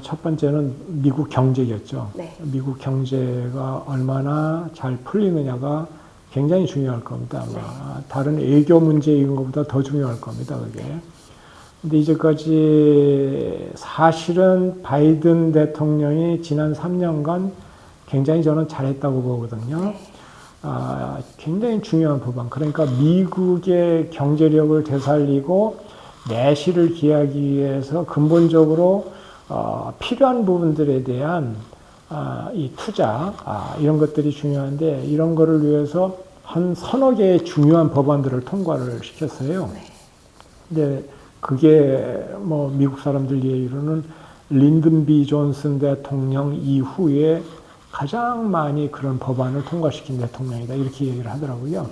S2: 첫 번째는 미국 경제겠죠.
S1: 네.
S2: 미국 경제가 얼마나 잘 풀리느냐가 굉장히 중요할 겁니다. 아마 다른 외교 문제인 것보다 더 중요할 겁니다, 그게. 근데 이제까지 사실은 바이든 대통령이 지난 3년간 굉장히 저는 잘했다고 보거든요. 굉장히 중요한 법안. 그러니까 미국의 경제력을 되살리고 내실을 기하기 위해서 근본적으로 필요한 부분들에 대한 이 투자, 이런 것들이 중요한데, 이런 거를 위해서 한 서너 개의 중요한 법안들을 통과를 시켰어요. 근데 그게 미국 사람들 얘기로는 린든 B 존슨 대통령 이후에 가장 많이 그런 법안을 통과시킨 대통령이다, 이렇게 얘기를 하더라고요.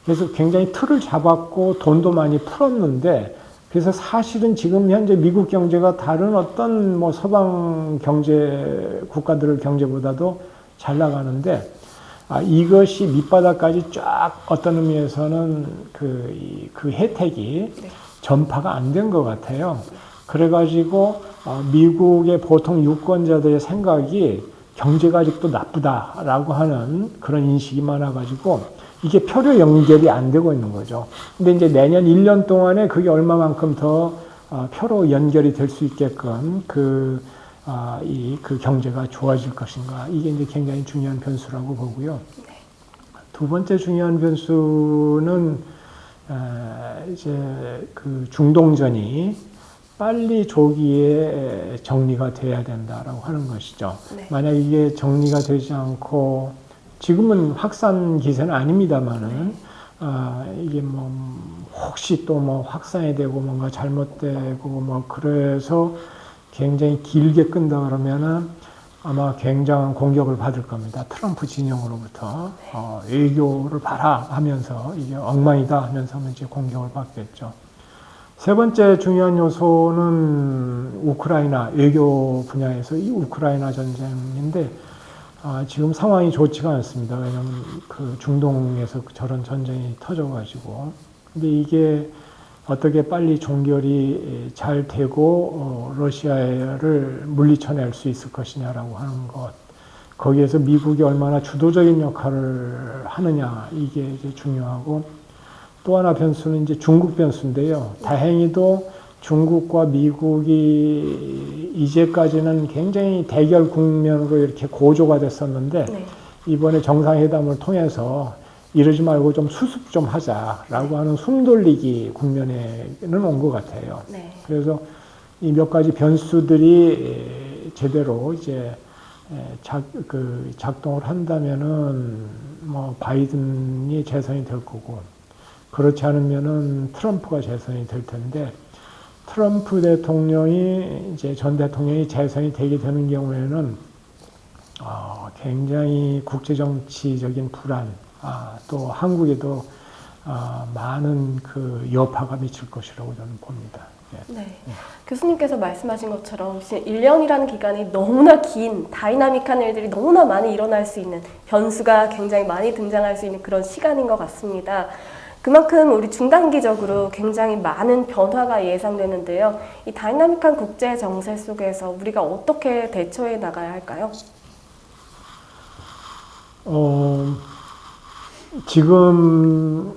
S2: 그래서 굉장히 틀을 잡았고 돈도 많이 풀었는데, 그래서 사실은 지금 현재 미국 경제가 다른 어떤 서방 경제 국가들 경제보다도 잘 나가는데, 이것이 밑바닥까지 쫙 어떤 의미에서는 그 혜택이 전파가 안 된 것 같아요. 그래가지고 미국의 보통 유권자들의 생각이 경제가 아직도 나쁘다라고 하는 그런 인식이 많아가지고 이게 표로 연결이 안 되고 있는 거죠. 근데 이제 내년 1년 동안에 그게 얼마만큼 더 표로 연결이 될 수 있게끔 그 경제가 좋아질 것인가. 이게 이제 굉장히 중요한 변수라고 보고요. 두 번째 중요한 변수는 이제 그 중동전이 빨리 조기에 정리가 돼야 된다라고 하는 것이죠. 네. 만약 이게 정리가 되지 않고, 지금은 확산 기세는 아닙니다만은, 이게 혹시 또 확산이 되고 뭔가 잘못되고 그래서 굉장히 길게 끈다 그러면은 아마 굉장한 공격을 받을 겁니다. 트럼프 진영으로부터. 외교를 봐라 하면서 이게 엉망이다 하면서 이제 공격을 받겠죠. 세 번째 중요한 요소는 우크라이나, 외교 분야에서 이 우크라이나 전쟁인데, 지금 상황이 좋지가 않습니다. 왜냐하면 그 중동에서 저런 전쟁이 터져가지고. 근데 이게 어떻게 빨리 종결이 잘 되고 러시아를 물리쳐낼 수 있을 것이냐라고 하는 것. 거기에서 미국이 얼마나 주도적인 역할을 하느냐, 이게 이제 중요하고, 또 하나 변수는 이제 중국 변수인데요. 다행히도 중국과 미국이 이제까지는 굉장히 대결 국면으로 이렇게 고조가 됐었는데, 이번에 정상회담을 통해서 이러지 말고 좀 수습 좀 하자라고 하는 숨돌리기 국면에는 온 것 같아요. 그래서 이 몇 가지 변수들이 제대로 이제 작동을 한다면은 바이든이 재선이 될 거고, 그렇지 않으면은 트럼프가 재선이 될 텐데, 트럼프 대통령이 이제 전 대통령이 재선이 되게 되는 경우에는 굉장히 국제정치적인 불안, 또 한국에도 많은 그 여파가 미칠 것이라고 저는 봅니다.
S1: 네. 교수님께서 말씀하신 것처럼 1년이라는 기간이 너무나 긴, 다이나믹한 일들이 너무나 많이 일어날 수 있는, 변수가 굉장히 많이 등장할 수 있는 그런 시간인 것 같습니다. 그만큼 우리 중단기적으로 굉장히 많은 변화가 예상되는데요. 이 다이나믹한 국제 정세 속에서 우리가 어떻게 대처해 나가야 할까요?
S2: 지금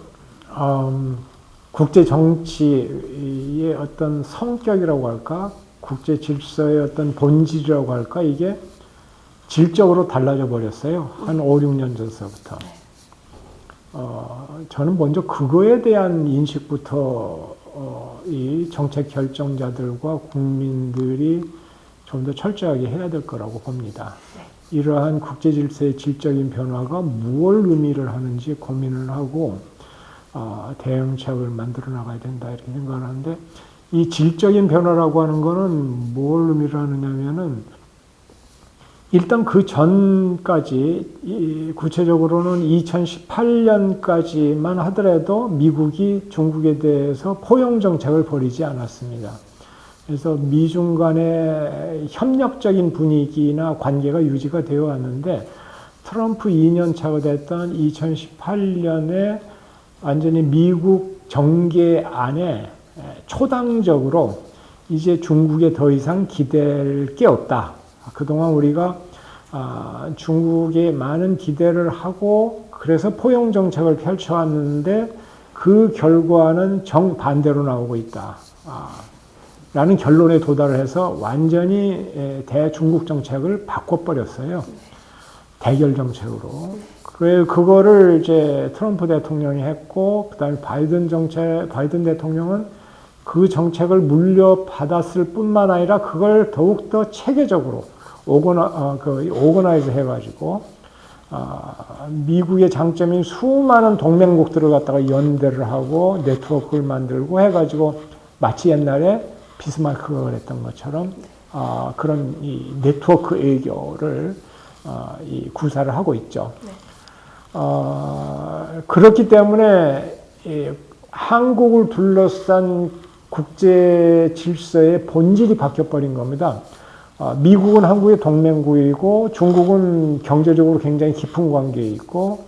S2: 국제 정치의 어떤 성격이라고 할까, 국제 질서의 어떤 본질이라고 할까, 이게 질적으로 달라져 버렸어요. 한 5, 6년 전서부터. 저는 먼저 그거에 대한 인식부터 이 정책 결정자들과 국민들이 좀 더 철저하게 해야 될 거라고 봅니다. 이러한 국제 질서의 질적인 변화가 무엇을 의미를 하는지 고민을 하고 대응책을 만들어 나가야 된다 이렇게 생각을 하는데, 이 질적인 변화라고 하는 거는 뭘 의미를 하느냐면은 일단 그 전까지 구체적으로는 2018년까지만 하더라도 미국이 중국에 대해서 포용 정책을 벌이지 않았습니다. 그래서 미중 간의 협력적인 분위기나 관계가 유지가 되어 왔는데, 트럼프 2년 차가 됐던 2018년에 완전히 미국 정계 안에 초당적으로 이제 중국에 더 이상 기댈 게 없다. 그동안 우리가 중국에 많은 기대를 하고 그래서 포용 정책을 펼쳐왔는데 그 결과는 정반대로 나오고 있다. 라는 결론에 도달을 해서 완전히 대중국 정책을 바꿔버렸어요. 대결 정책으로. 그거를 이제 트럼프 대통령이 했고, 그 다음에 바이든 대통령은 그 정책을 물려받았을 뿐만 아니라 그걸 더욱더 체계적으로 오거나이즈 해가지고, 미국의 장점인 수많은 동맹국들을 갖다가 연대를 하고 네트워크를 만들고 해가지고 마치 옛날에 비스마르크가 그랬던 것처럼 그런 이 네트워크 외교를 이 구사를 하고 있죠. 그렇기 때문에 한국을 둘러싼 국제 질서의 본질이 바뀌어버린 겁니다. 미국은 한국의 동맹국이고 중국은 경제적으로 굉장히 깊은 관계에 있고,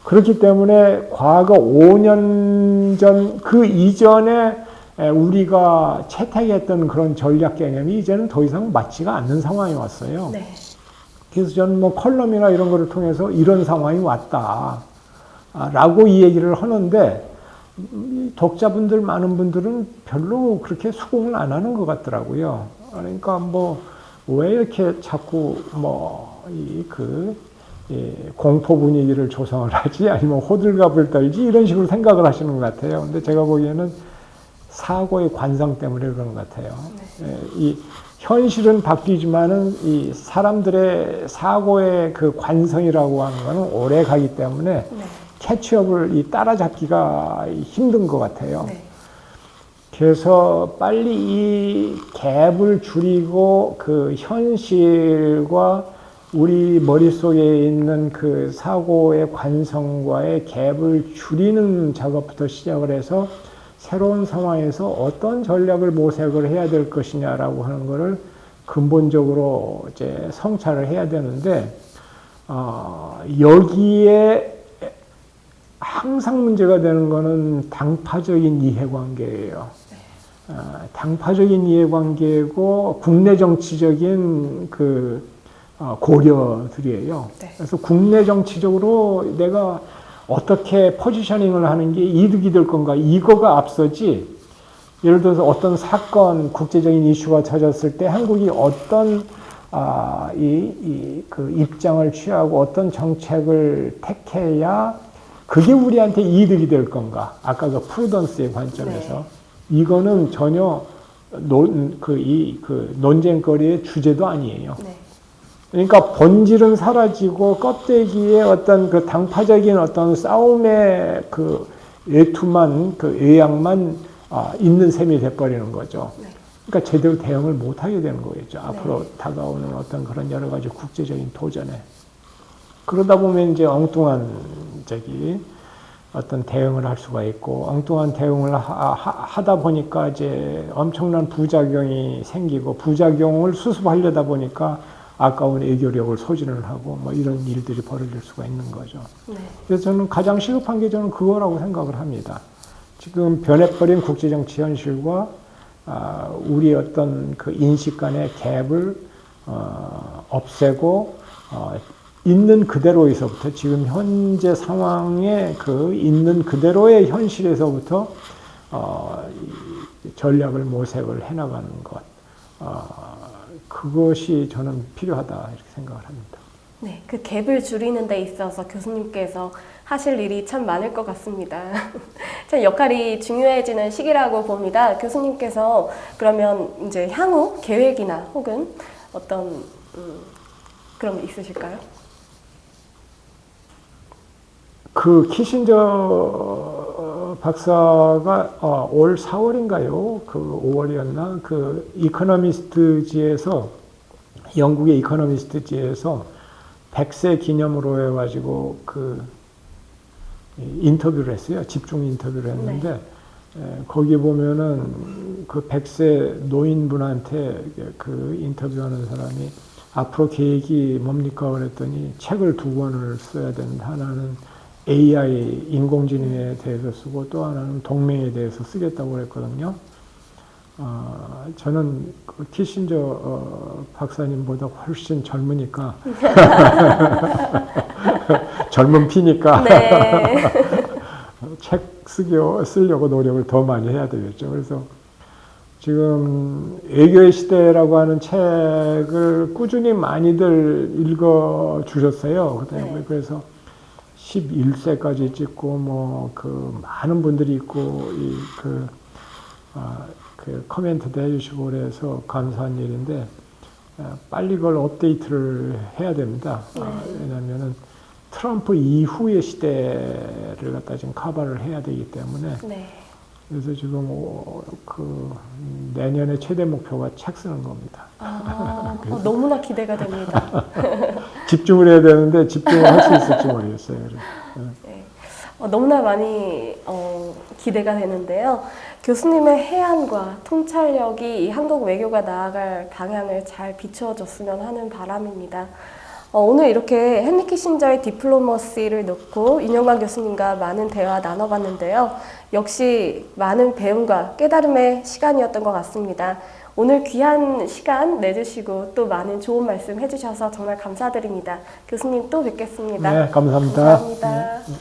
S2: 그렇기 때문에 과거 5년 전 그 이전에 우리가 채택했던 그런 전략 개념이 이제는 더 이상 맞지가 않는 상황이 왔어요. 네. 그래서 저는 뭐 컬럼이나 이런 거를 통해서 이런 상황이 왔다 라고 이 얘기를 하는데, 독자분들 많은 분들은 별로 그렇게 수긍을 안 하는 것 같더라고요. 그러니까 뭐 왜 이렇게 자꾸 공포 분위기를 조성을 하지, 아니면 호들갑을 떨지, 이런 식으로 생각을 하시는 것 같아요. 근데 제가 보기에는 사고의 관성 때문에 그런 것 같아요. 이 현실은 바뀌지만은 이 사람들의 사고의 그 관성이라고 하는 거는 오래 가기 때문에 캐치업을 따라잡기가 힘든 것 같아요. 그래서 빨리 이 갭을 줄이고 그 현실과 우리 머릿속에 있는 그 사고의 관성과의 갭을 줄이는 작업부터 시작을 해서 새로운 상황에서 어떤 전략을 모색을 해야 될 것이냐라고 하는 것을 근본적으로 이제 성찰을 해야 되는데, 여기에 항상 문제가 되는 것은 당파적인 이해관계예요. 당파적인 이해관계고 국내 정치적인 그 고려들이에요. 그래서 국내 정치적으로 내가 어떻게 포지셔닝을 하는 게 이득이 될 건가, 이거가 앞서지, 예를 들어서 어떤 사건, 국제적인 이슈가 터졌을 때 한국이 어떤 그 입장을 취하고 어떤 정책을 택해야 그게 우리한테 이득이 될 건가, 아까 그 프루던스의 관점에서 이거는 전혀 논쟁거리의 주제도 아니에요. 그러니까 본질은 사라지고 껍데기에 어떤 그 당파적인 어떤 싸움의 그 외투만, 그 외양만 있는 셈이 돼버리는 거죠. 그러니까 제대로 대응을 못 하게 되는 거겠죠. 앞으로 다가오는 어떤 그런 여러 가지 국제적인 도전에. 그러다 보면 이제 엉뚱한 어떤 대응을 할 수가 있고, 엉뚱한 대응을 하다 보니까 이제 엄청난 부작용이 생기고, 부작용을 수습하려다 보니까 아까운 외교력을 소진을 하고 뭐 이런 일들이 벌어질 수가 있는 거죠. 그래서 저는 가장 시급한 게 저는 그거라고 생각을 합니다. 지금 변해버린 국제정치 현실과 우리 어떤 그 인식 간의 갭을 없애고 있는 그대로에서부터, 지금 현재 상황에 그 있는 그대로의 현실에서부터 전략을 모색을 해나가는 것.
S1: 그것이 저는 필요하다 이렇게 생각을 합니다.
S3: 네, 그 갭을 줄이는 데 있어서 교수님께서 하실 일이 참 많을 것 같습니다. 참 역할이 중요해지는 시기라고 봅니다. 교수님께서 그러면 이제 향후 계획이나 혹은 어떤 그런 게 있으실까요?
S2: 그 키신저 박사가 올 4월인가요? 그 5월이었나? 그 이코노미스트지에서 영국의 이코노미스트지에서 100세 기념으로 해가지고 그 인터뷰를 했어요. 집중 인터뷰를 했는데 거기 보면은 그 100세 노인분한테 그 인터뷰하는 사람이 앞으로 계획이 뭡니까? 그랬더니 책을 2권을 써야 된다. 하나는 AI 인공지능에 대해서 쓰고 또 하나는 동맹에 대해서 쓰겠다고 그랬거든요. 저는 그 키신저 박사님보다 훨씬 젊으니까 젊은 피니까
S3: 네.
S2: 책 쓰려고 노력을 더 많이 해야 되겠죠. 그래서 지금 외교의 시대라고 하는 책을 꾸준히 많이들 읽어 주셨어요.
S3: 네.
S2: 그래서 11세까지 찍고 뭐 그 많은 분들이 있고 그 코멘트도 해주시고 그래서 감사한 일인데 빨리 그걸 업데이트를 해야 됩니다. 왜냐하면은 트럼프 이후의 시대를 갖다 지금 커버를 해야 되기 때문에
S3: 네.
S2: 그래서 지금 그 내년에 최대 목표가 책 쓰는 겁니다.
S3: 너무나 기대가 됩니다.
S2: 집중을 해야 되는데 집중을 할 수 있을지 모르겠어요.
S3: 네. 너무나 많이 기대가 되는데요. 교수님의 해안과 통찰력이 이 한국 외교가 나아갈 방향을 잘 비춰줬으면 하는 바람입니다. 오늘 이렇게 헨리 키신저의 디플로머시를 놓고 윤영광 교수님과 많은 대화 나눠봤는데요. 역시 많은 배움과 깨달음의 시간이었던 것 같습니다. 오늘 귀한 시간 내주시고 또 많은 좋은 말씀 해주셔서 정말 감사드립니다. 교수님 또 뵙겠습니다.
S2: 네, 감사합니다.
S3: 감사합니다.
S2: 네.